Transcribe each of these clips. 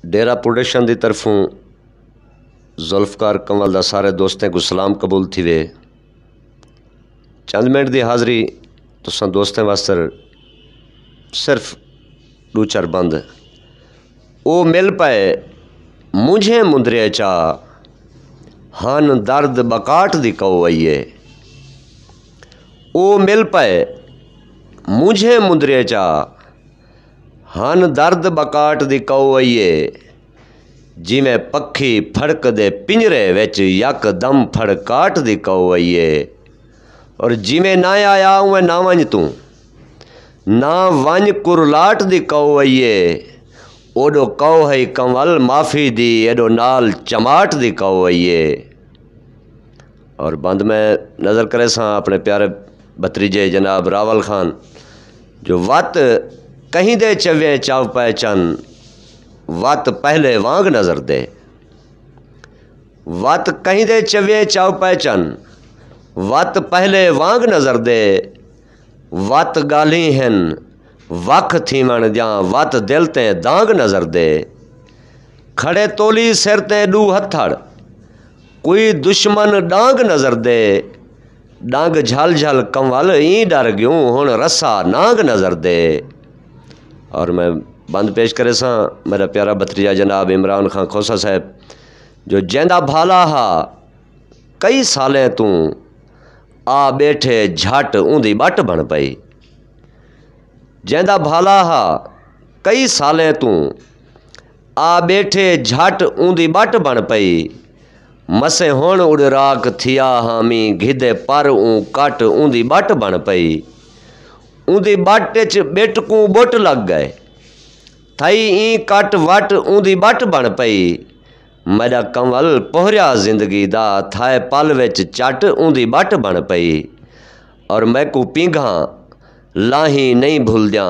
डेरा production की तरफों जुल्फकार कंवल दा सारे दोस्तें को सलाम कबूल थी वे। चंद मिनट की हाज़री तुसां दोस्तें वास्ते सिर्फ दो चार बंद। ओ मिल पाए मुझे मुंदरे चा हन दर्द बकाट दी कौ आइए। ओ मिल पाए मुझे मुंदरे चा हन दर्द बकाट दी कौ आइए। जिमें पक्षी फड़क दे पिंजरे विच यकदम फड़काट दी कौ आइए। और जिमें ना आया उवें ना वंज तू ना वंज कुरलाट दी कौ आइए। ओडो कौ है कंवल माफ़ी दी एडो नाल चमाट दी कौ आइए। और बंद में नज़र करे सा अपने प्यारे भतरीजे जनाब रावल खान जो वत कहीं दे चवे चाव पै चन वत पहले वांग नज़र दे। वत कहीं दे चवे चाव पै चन वत पहले वांग नज़र दे। वत गाली हन वख थीवण दियां वत दिल ते दांग नज़र दे। खड़े तोली सिर ते दू हथड़ कोई दुश्मन डांग नज़र दे। डांग झल झल कंवल ई डर गयूं हुण रस्सा नांग नज़र दे। और मैं बंद पेश करे सा मेरा प्यारा भतरीजा जनाब इमरान खान खोसा साहब जो जेंदा भाला हा कई सालें तू आ बैठे झट ऊंदी बट बन पई। जेंदा भाला हा कई सालें तू आ बैठे झट ऊंदी बट बन पई। मसे हुण उड़ राख थिया हामी घिदे पर ऊं कट ऊंदी बट बन पई। ऊंदी बट च बेटकू बुट लग गए थई ई कट वट ऊंदी बट बन पई। मेरा कंवल पोहरिया जिंदगी दा थाए पल विच चट ऊंदी बट बन पई। और मैकू पींघा लाही नहीं भुलद्या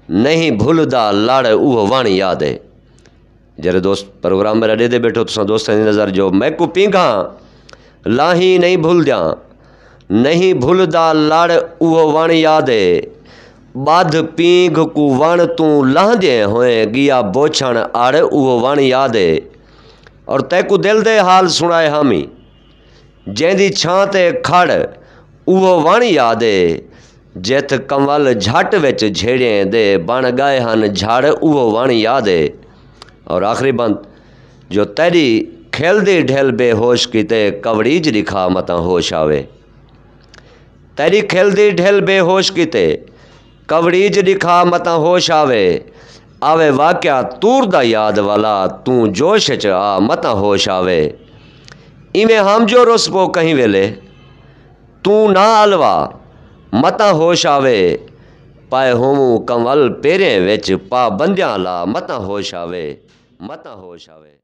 नहीं भुलदा लड़ उह वण याद है। जरे दोस्त प्रोग्राम मेरा दे बैठो तुसा दोस्तें की नज़र जो मैकू पींघा लाही नहीं भुलद्या नहीं भुलदा लड़ उह वण याद है। बध पींघ को वण तू लहदे होए गिया बोछण अड़ उह वण याद है। और तैकू दिल दे हाल सुनाए हामी जेंदी छां ते खड़ उह वण याद है। जिथ कंवल झट विच झेड़े दे बन गए हन झड़ उह वण याद है। और आखिरी बंद जो तेरी खेलदी ढेल बेहोश किते कवड़ीज दिखा मता होश आवे। तेरी खेलदी ढेल बेहोश किते कवड़ीज दिखा मता होश आवे। आवे वाक्या तूर दा याद वाला तू जोश च आ मता होश आवे। इवें हम जो रुसबो कहीं वेले तू ना अलवा मता होश आवे। पाए होमू कंवल पेरें विच पा बंदियां ला मता होश आवे मता होश आवे।